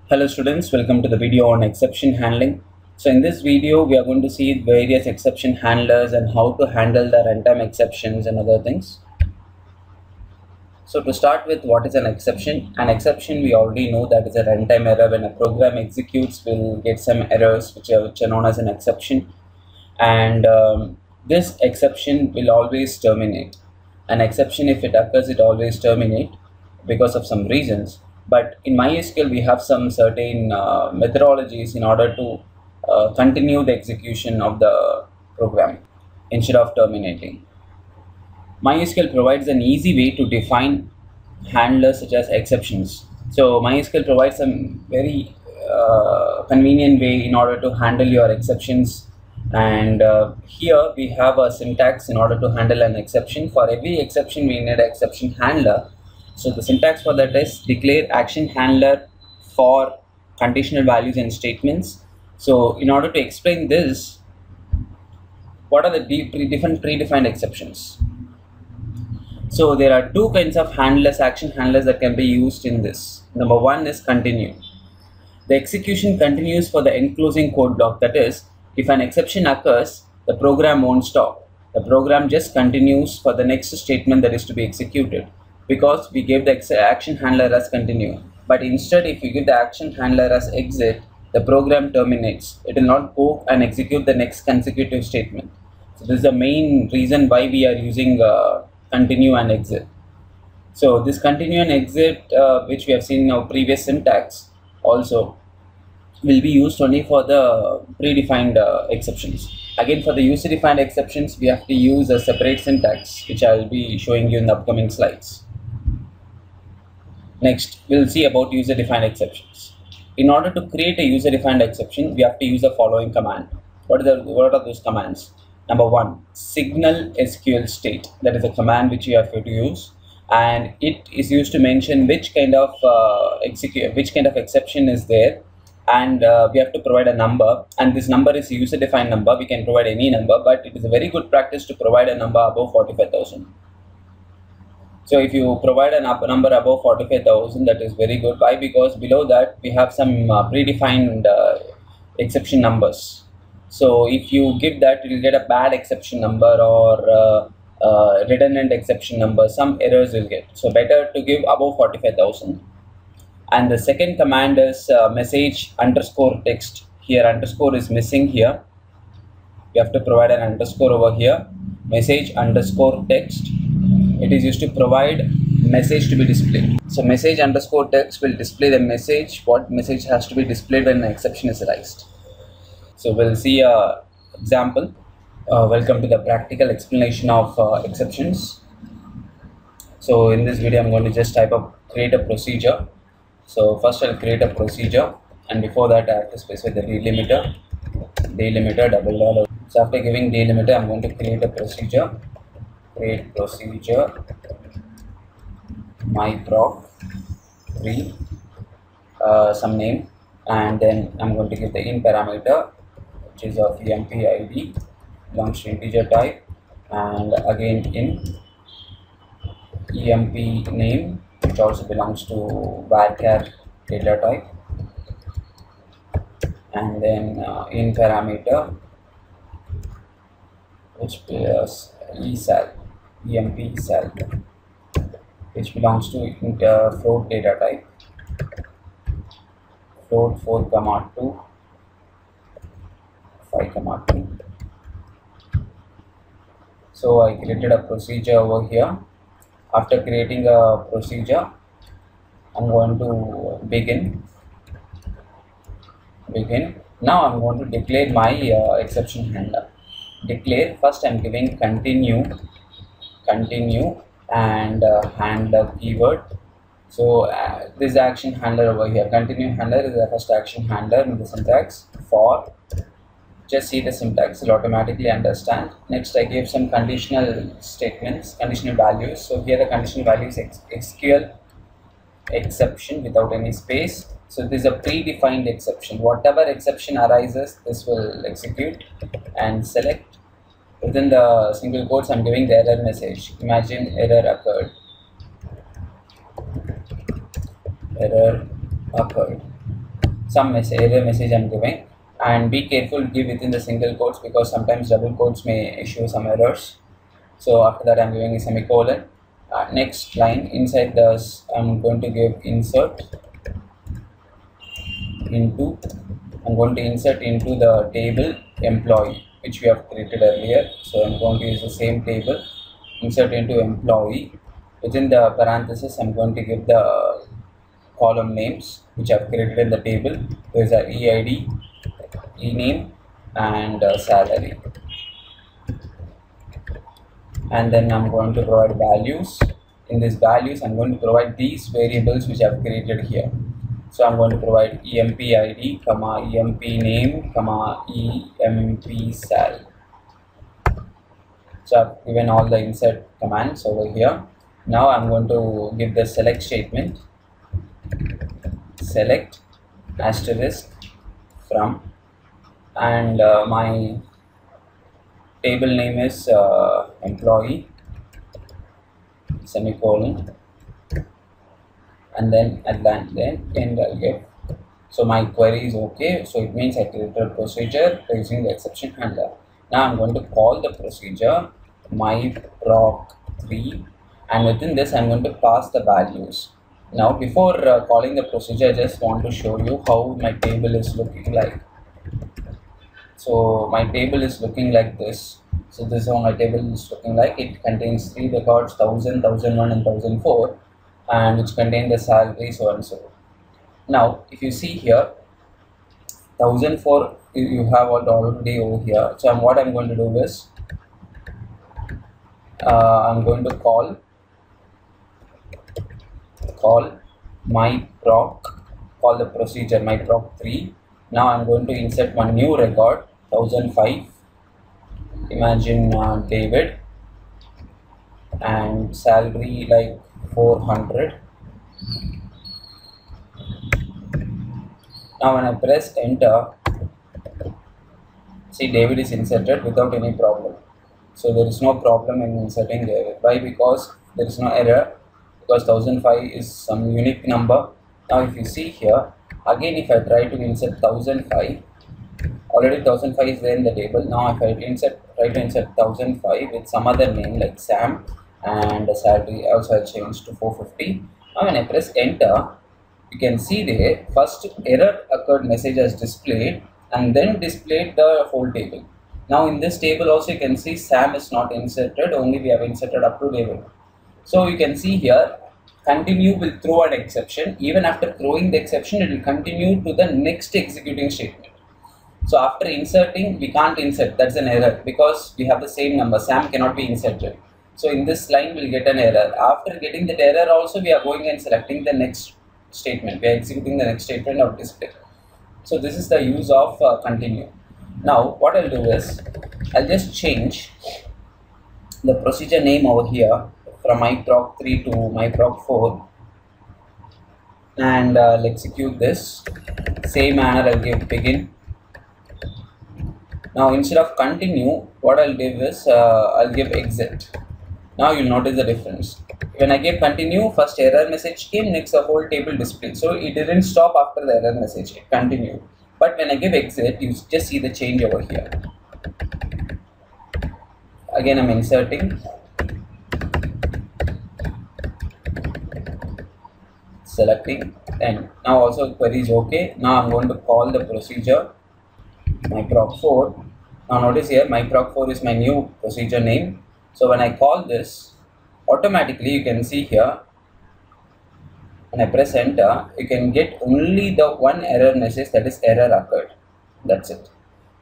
Hello students, welcome to the video on exception handling. So in this video, we are going to see various exception handlers and how to handle the runtime exceptions and other things. So to start with, what is an exception? An exception, we already know that is a runtime error. When a program executes, we'll get some errors which are known as an exception. And this exception will always terminate. An exception, if it occurs, it always terminate because of some reasons. But in MySQL, we have some certain methodologies in order to continue the execution of the program instead of terminating. MySQL provides an easy way to define handlers such as exceptions. So MySQL provides some very convenient way in order to handle your exceptions. And here we have a syntax in order to handle an exception. For every exception, we need an exception handler. So the syntax for that is declare action handler for conditional values and statements. So in order to explain this, what are the different predefined exceptions? So there are two kinds of handlers, action handlers that can be used in this. Number one is continue. The execution continues for the enclosing code block. That is, if an exception occurs, the program won't stop. The program just continues for the next statement that is to be executed, because we gave the action handler as continue. But instead, if you give the action handler as exit, the program terminates. It will not go and execute the next consecutive statement. So this is the main reason why we are using continue and exit. So this continue and exit, which we have seen in our previous syntax, also will be used only for the predefined exceptions. Again, for the user-defined exceptions, we have to use a separate syntax, which I will be showing you in the upcoming slides. Next, we'll see about user-defined exceptions. In order to create a user-defined exception, we have to use the following command. What are those commands? Number one, signal SQL state. That is a command which you have to use, and it is used to mention which kind of exception is there, and we have to provide a number, and this number is a user-defined number. We can provide any number, but it is a very good practice to provide a number above 45,000. So if you provide a number above 45,000, that is very good. Why? Because below that we have some predefined exception numbers. So if you give that, you will get a bad exception number or redundant exception number. Some errors will get. So better to give above 45,000. And the second command is message underscore text. Here underscore is missing here. You have to provide an underscore over here. Message underscore text. It is used to provide message to be displayed. So message underscore text will display the message. What message has to be displayed when an exception is raised. So we'll see a example. Welcome to the practical explanation of exceptions. So in this video, I'm going to just type up create a procedure. So first I'll create a procedure, and before that I have to specify the delimiter double dollar. So after giving delimiter, I'm going to create a procedure. Create procedure myproc3 some name, and then I'm going to give the in parameter, which is of emp id belongs to integer type, and again in emp name, which also belongs to varchar data type, and then in parameter, which is emp sal, which belongs to float data type, float 4,2 5,2. So I created a procedure over here. After creating a procedure, I'm going to begin. Now I'm going to declare my exception handler. Declare, first I'm giving continue and handler keyword. So this action handler over here, continue handler, is the first action handler in the syntax. For, just see the syntax, will automatically understand. Next I gave some conditional statements, conditional values. So here the conditional value is SQL exception without any space. So this is a predefined exception. Whatever exception arises, this will execute, and select. Within the single quotes, I'm giving the error message. Imagine error occurred. some error message I'm giving, and be careful to give within the single quotes because sometimes double quotes may issue some errors. So after that I'm giving a semicolon. Next line inside this I'm going to give insert into, I'm going to insert into the table employee which we have created earlier. So I'm going to use the same table, insert into employee. Within the parenthesis I'm going to give the column names which I've created in the table. There is a EID, ename, and salary. And then I'm going to provide values. In these values I'm going to provide these variables which I've created here. So I'm going to provide emp id, emp name, emp sal. So I've given all the insert commands over here. Now I'm going to give the select statement, select asterisk from, and my table name is employee, semicolon, and then at the end I'll give. So my query is okay, so it means I created a procedure using the exception handler. Now I'm going to call the procedure myproc3, and within this I'm going to pass the values. Now before calling the procedure, I just want to show you how my table is looking like. So my table is looking like this. So this is how my table is looking like. It contains 3 records, 1000, 1001 and 1004, and which contain the salary, so and so. Now if you see here, 1004 you have already over here. So what I'm going to do is I'm going to call myproc, call the procedure myproc3. Now I'm going to insert one new record, 1005, imagine David, and salary like 400. Now when I press enter, see David is inserted without any problem. So there is no problem in inserting David. Why? Because there is no error, because 1005 is some unique number. Now if you see here, again if I try to insert 1005, already 1005 is there in the table. Now if I try to insert 1005 with some other name like Sam, and the salary also I changed to 450. Now when I press enter, you can see there first error occurred message as displayed, and then displayed the whole table. Now in this table also you can see Sam is not inserted, only we have inserted up to David. So you can see here, continue will throw an exception. Even after throwing the exception, it will continue to the next executing statement. So after inserting, we can't insert, that's an error, because we have the same number, Sam cannot be inserted. So in this line we'll get an error. After getting that error also, we are going and selecting the next statement, we are executing the next statement of display. So this is the use of continue. Now what I'll do is, I'll just change the procedure name over here from myproc3 to myproc4, and I'll execute this. Same manner I'll give begin. Now instead of continue, what I'll give is I'll give exit. Now you'll notice the difference. When I gave continue, first error message came, next the whole table displayed. So it didn't stop after the error message, it continued. But when I give exit, you just see the change over here. Again I'm inserting, selecting, and now also query is okay. Now I'm going to call the procedure myproc4. Now notice here myproc4 is my new procedure name. So when I call this, automatically you can see here, when I press enter, you can get only the one error message, that is error occurred. That's it.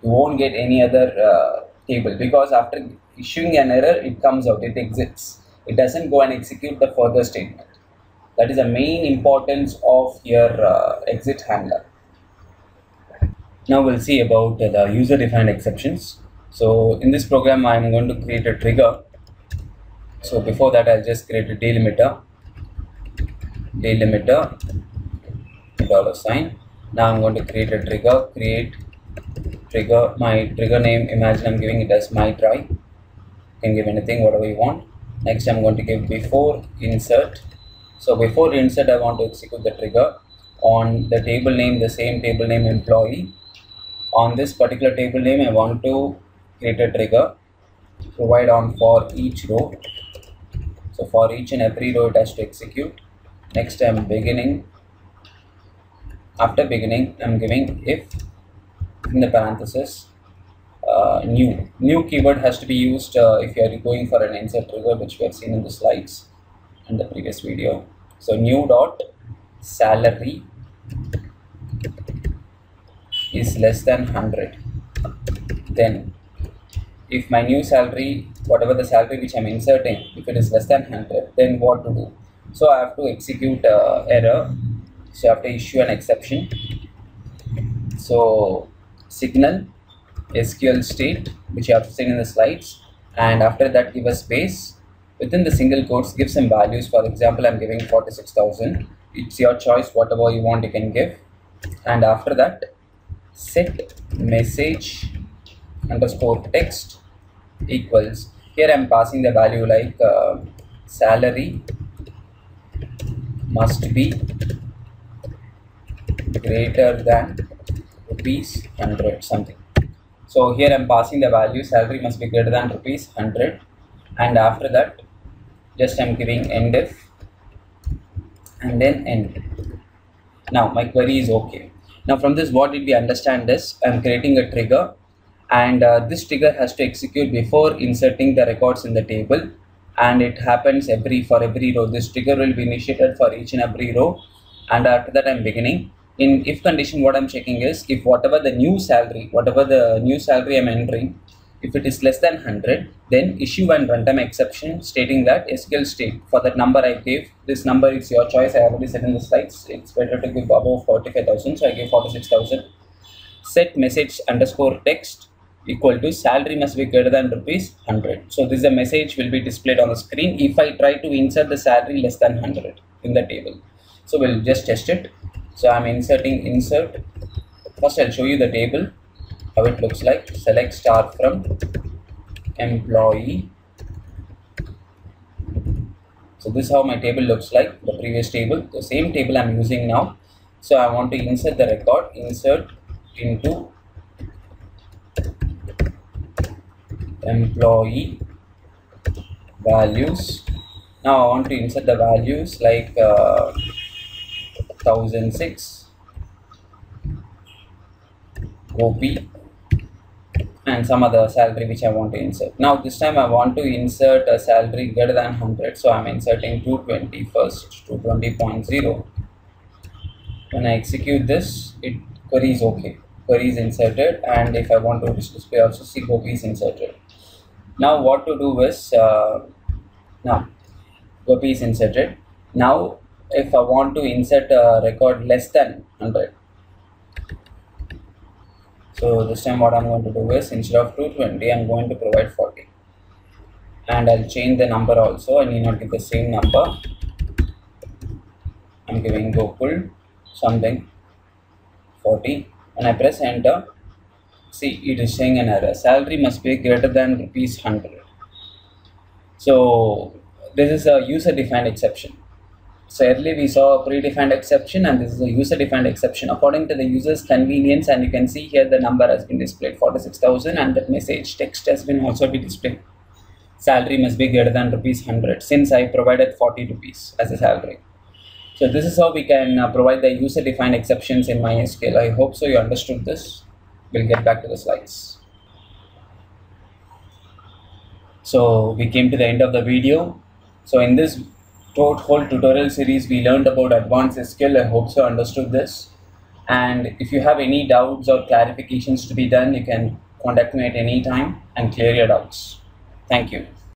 You won't get any other table, because after issuing an error, it comes out, it exits. It doesn't go and execute the further statement. That is the main importance of your exit handler. Now we'll see about the user-defined exceptions. So in this program, I'm going to create a trigger. So before that, I'll just create a delimiter, $. Now I'm going to create a trigger, create trigger. My trigger name, imagine I'm giving it as my try. You can give anything, whatever you want. Next, I'm going to give before insert. So before insert, I want to execute the trigger. on the table name, the same table name employee. On this particular table name, I want to create a trigger, provide on for each row. So for each and every row it has to execute. Next I'm beginning. After beginning, I'm giving if in the parenthesis new keyword has to be used if you are going for an insert trigger, which we have seen in the slides in the previous video. So new dot salary is less than 100. Then if my new salary, whatever the salary which I'm inserting, if it is less than 100, then what to do? So I have to execute error. So I have to issue an exception. So signal SQL state, which you have seen in the slides, and after that give a space. Within the single quotes, give some values. For example, I'm giving 46,000. It's your choice, whatever you want you can give. And after that, set message underscore text equals, here I'm passing the value like salary must be greater than rupees 100 something. So here I'm passing the value salary must be greater than rupees 100, and after that just I'm giving end if and then end. Now my query is okay. Now from this, what did we understand is I'm creating a trigger, and this trigger has to execute before inserting the records in the table, and it happens for every row. This trigger will be initiated for each and every row, and after that I'm beginning. In if condition, what I'm checking is if whatever the new salary I'm entering, if it is less than 100, then issue an runtime exception stating that SQL state for that number I gave. This number is your choice. I already said in the slides, it's better to give above 45,000, so I give 46,000. Set message underscore text equal to salary must be greater than rupees 100. So this is a message will be displayed on the screen if I try to insert the salary less than 100 in the table. So we'll just test it. So I'm inserting insert. First I'll show you the table, how it looks like. Select star from employee. So this is how my table looks like, the previous table, the same table I'm using now. So I want to insert the record, insert into employee values. Now I want to insert the values like 1006 Gopi and some other salary which I want to insert. Now this time I want to insert a salary greater than 100, so I'm inserting 220 first, 220.0. When I execute this, it query is okay, query is inserted, and if I want to display also, see Gopi is inserted. Now what to do is now Gopi is inserted. Now if I want to insert a record less than 100, so this time what I'm going to do is instead of 220 I'm going to provide 40, and I'll change the number also. I need not give the same number. I'm giving Gokul something 40, and I press enter. See, it is saying an error, salary must be greater than rupees 100. So this is a user defined exception. So earlier we saw a predefined exception, and this is a user defined exception according to the user's convenience, and you can see here the number has been displayed 46,000, and that message text has been also be displayed. Salary must be greater than rupees 100 since I provided 40 rupees as a salary. So this is how we can provide the user defined exceptions in MySQL. I hope so you understood this. We'll get back to the slides. So we came to the end of the video. So in this whole tutorial series, we learned about advanced SQL. I hope so you understood this. And if you have any doubts or clarifications to be done, you can contact me at any time and clear your doubts. Thank you.